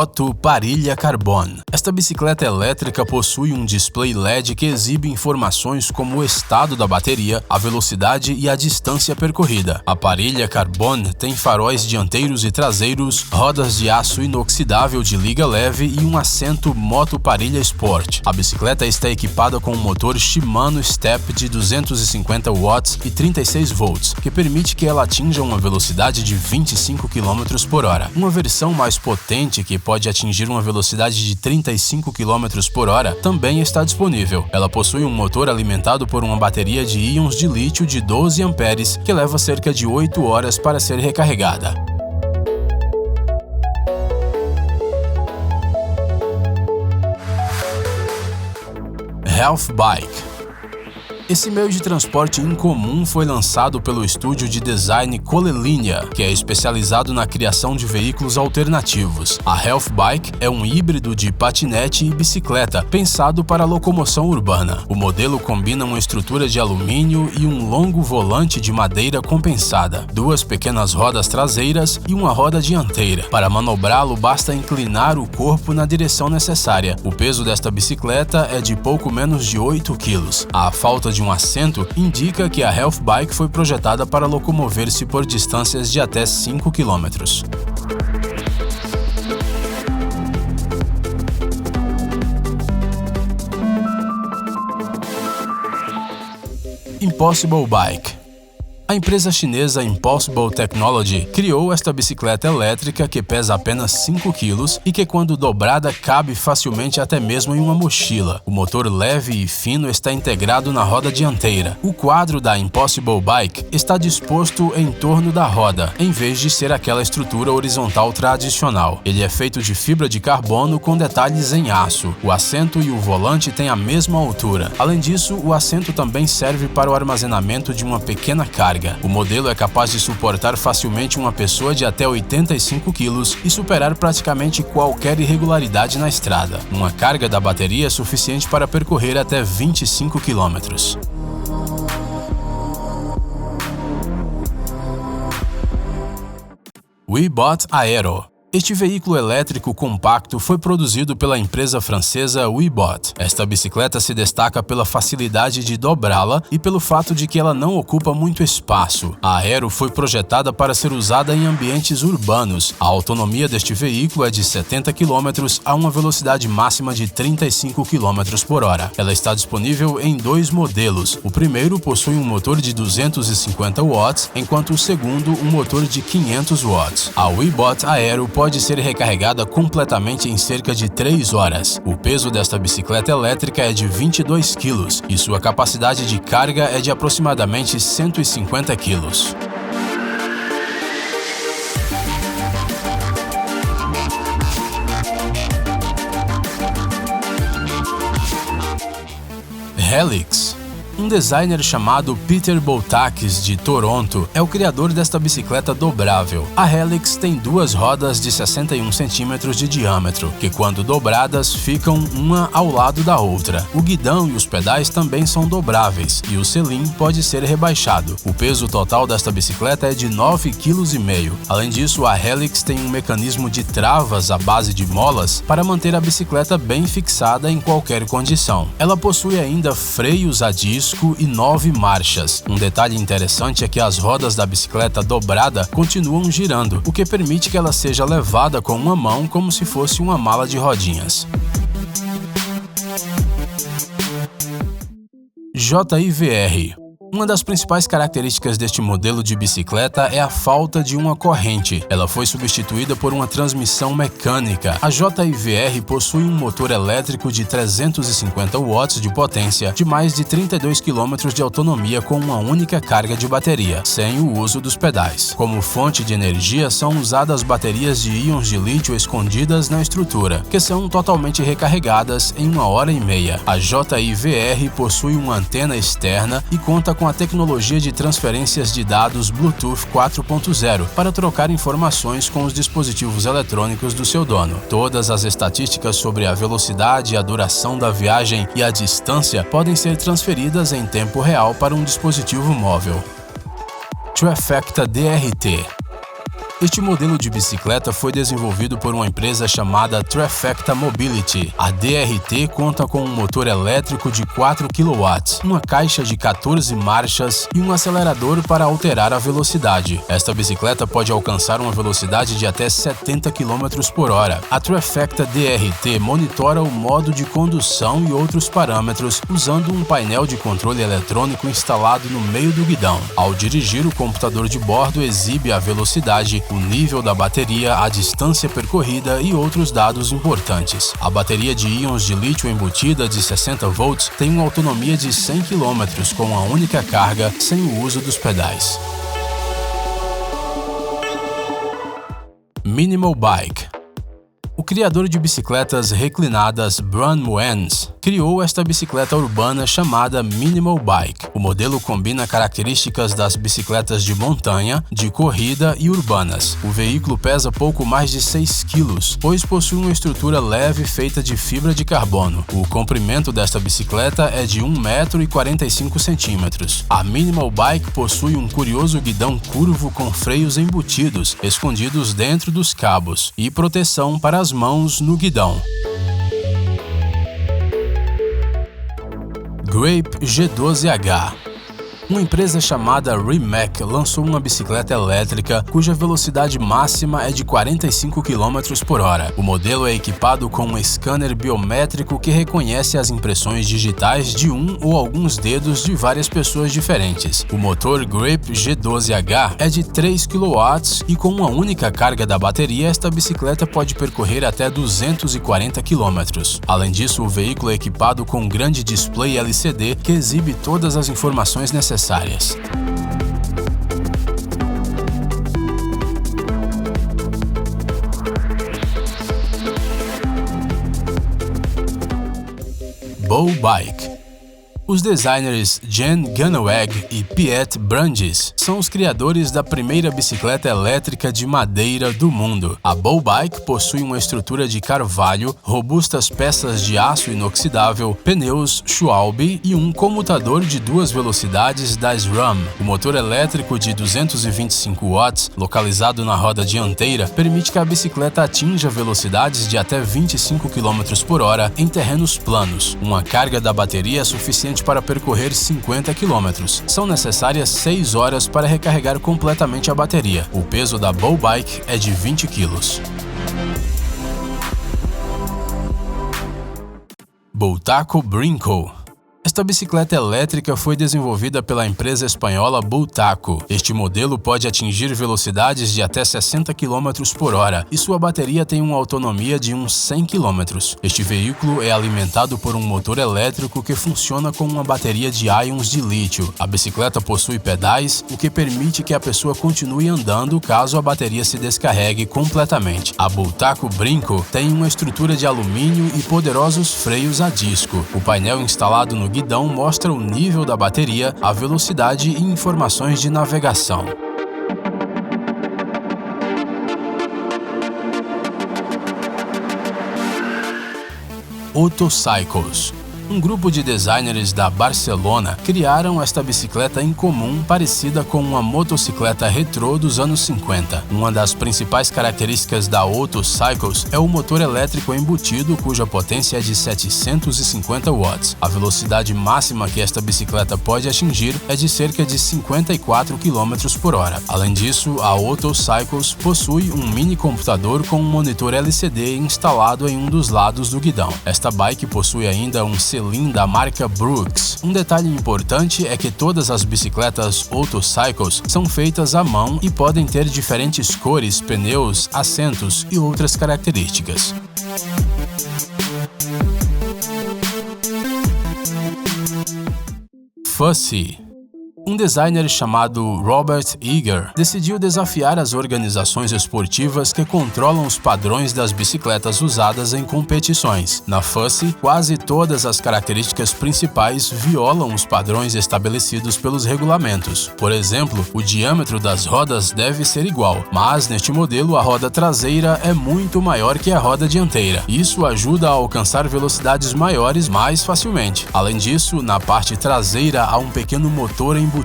Moto Parilla Carbon. Esta bicicleta elétrica possui um display LED que exibe informações como o estado da bateria, a velocidade e a distância percorrida. A Parilla Carbon tem faróis dianteiros e traseiros, rodas de aço inoxidável de liga leve e um assento Moto Parilla Sport. A bicicleta está equipada com um motor Shimano Step de 250 watts e 36 volts, que permite que ela atinja uma velocidade de 25 km por hora. Uma versão mais potente, que pode atingir uma velocidade de 35 km por hora, também está disponível. Ela possui um motor alimentado por uma bateria de íons de lítio de 12 amperes, que leva cerca de 8 horas para ser recarregada. Health Bike. Esse meio de transporte incomum foi lançado pelo estúdio de design Colelinia, que é especializado na criação de veículos alternativos. A Health Bike é um híbrido de patinete e bicicleta, pensado para a locomoção urbana. O modelo combina uma estrutura de alumínio e um longo volante de madeira compensada, duas pequenas rodas traseiras e uma roda dianteira. Para manobrá-lo, basta inclinar o corpo na direção necessária. O peso desta bicicleta é de pouco menos de 8 kg. A falta de um assento indica que a Health Bike foi projetada para locomover-se por distâncias de até 5 km. Impossible Bike. A empresa chinesa Impossible Technology criou esta bicicleta elétrica que pesa apenas 5 kg e que, quando dobrada, cabe facilmente até mesmo em uma mochila. O motor leve e fino está integrado na roda dianteira. O quadro da Impossible Bike está disposto em torno da roda, em vez de ser aquela estrutura horizontal tradicional. Ele é feito de fibra de carbono com detalhes em aço. O assento e o volante têm a mesma altura. Além disso, o assento também serve para o armazenamento de uma pequena carga. O modelo é capaz de suportar facilmente uma pessoa de até 85 kg e superar praticamente qualquer irregularidade na estrada. Uma carga da bateria é suficiente para percorrer até 25 km. Weebot Aero. Este veículo elétrico compacto foi produzido pela empresa francesa Weebot. Esta bicicleta se destaca pela facilidade de dobrá-la e pelo fato de que ela não ocupa muito espaço. A Aero foi projetada para ser usada em ambientes urbanos. A autonomia deste veículo é de 70 km a uma velocidade máxima de 35 km por hora. Ela está disponível em dois modelos. O primeiro possui um motor de 250 watts, enquanto o segundo um motor de 500 watts. A Weebot Aero pode ser recarregada completamente em cerca de 3 horas. O peso desta bicicleta elétrica é de 22 kg e sua capacidade de carga é de aproximadamente 150 kg. Helix. Um designer chamado Peter Boutakis, de Toronto, é o criador desta bicicleta dobrável. A Helix tem duas rodas de 61 cm de diâmetro, que, quando dobradas, ficam uma ao lado da outra. O guidão e os pedais também são dobráveis, e o selim pode ser rebaixado. O peso total desta bicicleta é de 9,5 kg. Além disso, a Helix tem um mecanismo de travas à base de molas para manter a bicicleta bem fixada em qualquer condição. Ela possui ainda freios a disco e 9 marchas. Um detalhe interessante é que as rodas da bicicleta dobrada continuam girando, o que permite que ela seja levada com uma mão como se fosse uma mala de rodinhas. JIVR. Uma das principais características deste modelo de bicicleta é a falta de uma corrente. Ela foi substituída por uma transmissão mecânica. A JIVR possui um motor elétrico de 350 watts de potência, de mais de 32 km de autonomia com uma única carga de bateria, sem o uso dos pedais. Como fonte de energia são usadas baterias de íons de lítio escondidas na estrutura, que são totalmente recarregadas em 1h30. A JIVR possui uma antena externa e conta com a tecnologia de transferências de dados Bluetooth 4.0 para trocar informações com os dispositivos eletrônicos do seu dono. Todas as estatísticas sobre a velocidade, a duração da viagem e a distância podem ser transferidas em tempo real para um dispositivo móvel. Trifecta DRT. Este modelo de bicicleta foi desenvolvido por uma empresa chamada Trifecta Mobility. A DRT conta com um motor elétrico de 4 kW, uma caixa de 14 marchas e um acelerador para alterar a velocidade. Esta bicicleta pode alcançar uma velocidade de até 70 km por hora. A Trifecta DRT monitora o modo de condução e outros parâmetros usando um painel de controle eletrônico instalado no meio do guidão. Ao dirigir, o computador de bordo exibe a velocidade, o nível da bateria, a distância percorrida e outros dados importantes. A bateria de íons de lítio embutida de 60 volts tem uma autonomia de 100 km com uma única carga, sem o uso dos pedais. Minimal Bike. O criador de bicicletas reclinadas Bran Moens criou esta bicicleta urbana chamada Minimal Bike. O modelo combina características das bicicletas de montanha, de corrida e urbanas. O veículo pesa pouco mais de 6 kg, pois possui uma estrutura leve feita de fibra de carbono. O comprimento desta bicicleta é de 1,45 m. A Minimal Bike possui um curioso guidão curvo com freios embutidos, escondidos dentro dos cabos, e proteção para as mãos no guidão. Grape G12H. Uma empresa chamada Rimac lançou uma bicicleta elétrica cuja velocidade máxima é de 45 km por hora. O modelo é equipado com um scanner biométrico que reconhece as impressões digitais de um ou alguns dedos de várias pessoas diferentes. O motor Grape G12H é de 3 kW e com uma única carga da bateria, esta bicicleta pode percorrer até 240 km. Além disso, o veículo é equipado com um grande display LCD que exibe todas as informações necessárias. Bow Bike. Os designers Jen Gunneweg e Piet Brandis são os criadores da primeira bicicleta elétrica de madeira do mundo. A Bow Bike possui uma estrutura de carvalho, robustas peças de aço inoxidável, pneus Schwalbe e um comutador de 2 velocidades da SRAM. O motor elétrico de 225 watts, localizado na roda dianteira, permite que a bicicleta atinja velocidades de até 25 km por hora em terrenos planos. Uma carga da bateria é suficiente para percorrer 50 km. São necessárias 6 horas para recarregar completamente a bateria. O peso da Bow Bike é de 20 kg. Bultaco Brinco. Esta bicicleta elétrica foi desenvolvida pela empresa espanhola Bultaco. Este modelo pode atingir velocidades de até 60 km por hora e sua bateria tem uma autonomia de uns 100 km. Este veículo é alimentado por um motor elétrico que funciona com uma bateria de íons de lítio. A bicicleta possui pedais, o que permite que a pessoa continue andando caso a bateria se descarregue completamente. A Bultaco Brinco tem uma estrutura de alumínio e poderosos freios a disco. O painel instalado no guidão mostra o nível da bateria, a velocidade e informações de navegação. Otto Cycles. Um grupo de designers da Barcelona criaram esta bicicleta incomum parecida com uma motocicleta retrô dos anos 50. Uma das principais características da Otto Cycles é o motor elétrico embutido, cuja potência é de 750 watts. A velocidade máxima que esta bicicleta pode atingir é de cerca de 54 km por hora. Além disso, a Otto Cycles possui um mini computador com um monitor LCD instalado em um dos lados do guidão. Esta bike possui ainda um selim da marca Brooks. Um detalhe importante é que todas as bicicletas Otto Cycles são feitas à mão e podem ter diferentes cores, pneus, assentos e outras características. Fussy. Um designer chamado Robert Eager decidiu desafiar as organizações esportivas que controlam os padrões das bicicletas usadas em competições. Na Fussy, quase todas as características principais violam os padrões estabelecidos pelos regulamentos. Por exemplo, o diâmetro das rodas deve ser igual, mas neste modelo a roda traseira é muito maior que a roda dianteira. Isso ajuda a alcançar velocidades maiores mais facilmente. Além disso, na parte traseira há um pequeno motor embutido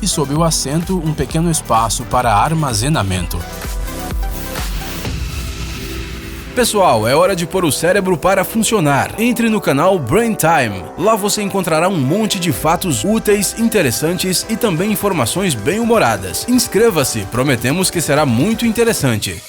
e sob o assento um pequeno espaço para armazenamento. Pessoal, é hora de pôr o cérebro para funcionar. Entre no canal Brain Time. Lá você encontrará um monte de fatos úteis, interessantes e também informações bem-humoradas. Inscreva-se, prometemos que será muito interessante.